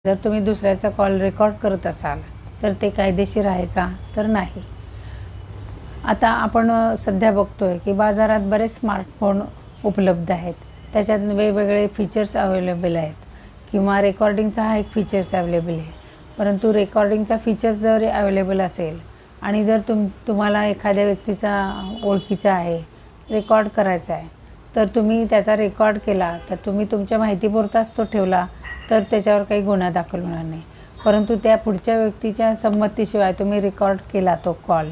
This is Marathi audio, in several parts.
जर तुम्ही दुसऱ्याचा कॉल रेकॉर्ड करत असाल तर ते कायदेशीर आहे का? तर नाही. आता आपण सध्या बघतोय की बाजारात बरेच स्मार्टफोन उपलब्ध आहेत. त्याच्यात वेगवेगळे फीचर्स अवेलेबल आहेत किंवा रेकॉर्डिंगचा हा एक फीचर्स अवेलेबल आहे. परंतु रेकॉर्डिंगचा फीचर्स जर अवेलेबल असेल आणि जर तुम्हाला एखाद्या व्यक्तीचा ओळखीचा आहे, रेकॉर्ड करायचा आहे, तर तुम्ही त्याचा रेकॉर्ड केला तर तुम्ही तुमच्या माहितीपुरताच तो ठेवला तर त्याच्यावर काही गुन्हा दाखल होणार नाही. परंतु त्या पुढच्या व्यक्तीच्या संमतीशिवाय तुम्ही रेकॉर्ड केला तो कॉल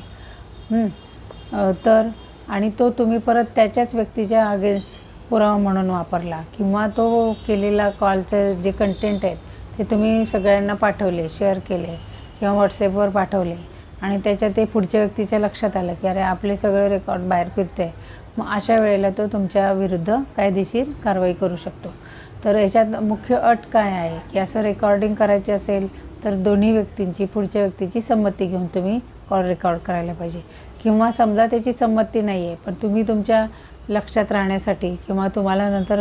तर आणि तो तुम्ही परत त्याच्याच व्यक्तीच्या अगेन्स्ट पुरावा म्हणून वापरला किंवा तो केलेला कॉलचं जे कंटेंट आहेत ते तुम्ही सगळ्यांना पाठवले, शेअर केले किंवा व्हॉट्सॲपवर पाठवले आणि त्याच्यात ते पुढच्या व्यक्तीच्या लक्षात आलं की अरे आपले सगळे रेकॉर्ड बाहेर फिरते, मग अशा वेळेला तो तुमच्या विरुद्ध कायदेशीर कारवाई करू शकतो. तर याच्यात मुख्य अट काय आहे की असं रेकॉर्डिंग करायचे असेल तर दोन्ही व्यक्तींची, पुढच्या व्यक्तीची संमती घेऊन तुम्ही कॉल रेकॉर्ड करायला पाहिजे. किंवा समजा त्याची संमती नाही आहे पण तुम्ही तुमच्या लक्षात राहण्यासाठी किंवा तुम्हाला नंतर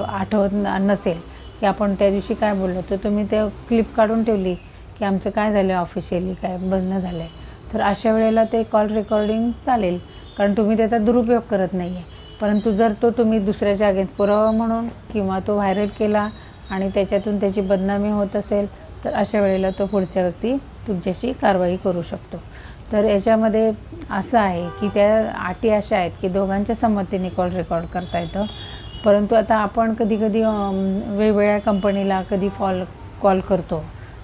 आठवत नसेल की आपण त्या दिवशी काय बोललो, तर तुम्ही ते क्लिप काढून ठेवली की आमचं काय झालं ऑफिशियली काय बंद झालं आहे, तर अशा वेळेला ते कॉल रेकॉर्डिंग चालेल कारण तुम्ही त्याचा दुरुपयोग करत नाही आहे. परंतु जर तो तुम्ही दुसऱ्याच्या अगेन्स्ट पुरावा म्हणून किंवा तो व्हायरल केला आणि त्याच्यातून त्याची बदनामी होत असेल तर अशा वेळेला तो पुढच्या व्यक्ती तुमच्याशी कारवाई करू शकतो. तर याच्यामध्ये असं आहे की त्या अटी अशा आहेत की दोघांच्या संमतीने कॉल रेकॉर्ड करता येतं. परंतु आता आपण कधीकधी वेगवेगळ्या कंपनीला कधी कॉल करतो,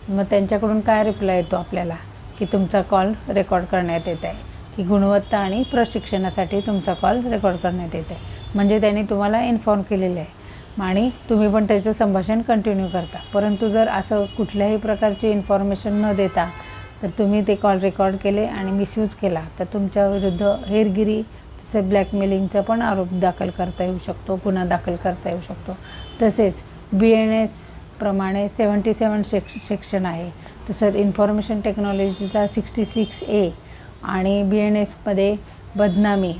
मग त्यांच्याकडून काय रिप्लाय येतो आपल्याला की तुमचा कॉल रेकॉर्ड करण्यात येत आहे, की गुणवत्ता आणि प्रशिक्षणासाठी तुमचा कॉल रेकॉर्ड करण्यात येत आहे. म्हणजे त्यांनी तुम्हाला इन्फॉर्म केलेलं आहे आणि तुम्ही पण त्याचं संभाषण कंटिन्यू करता. परंतु जर असं कुठल्याही प्रकारची इन्फॉर्मेशन न देता तर तुम्ही ते कॉल रेकॉर्ड केले आणि मिसयूज केला तर तुमच्या विरुद्ध हेरगिरी तसे ब्लॅकमेलिंगचा पण आरोप दाखल करता येऊ शकतो, गुन्हा दाखल करता येऊ शकतो. तसेच BNS प्रमाणे 77 सेक्शन आहे. तसंच इन्फॉर्मेशन टेक्नॉलॉजीचा 66A आणि BNSमध्ये बदनामी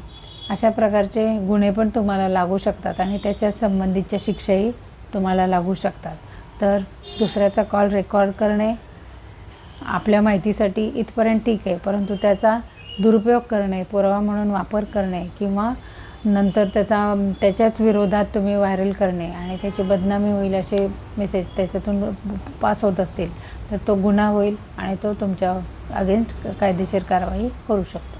अशा प्रकारचे गुन्हे पण तुम्हाला लागू शकतात आणि त्याच्या संबंधितच्या शिक्षाही तुम्हाला लागू शकतात. तर दुसऱ्याचा कॉल रेकॉर्ड करणे आपल्या माहितीसाठी इथपर्यंत ठीक आहे, परंतु त्याचा दुरुपयोग करणे, पुरावा म्हणून वापर करणे किंवा नंतर त्याच्याच विरोधात तुम्ही व्हायरल करणे आणि त्याची बदनामी होईल असे मेसेज त्याच्यातून पास होत असतील तर तो गुन्हा होईल आणि तो तुमच्या अगेन्स्ट कायदेशीर कारवाई करू शकतो.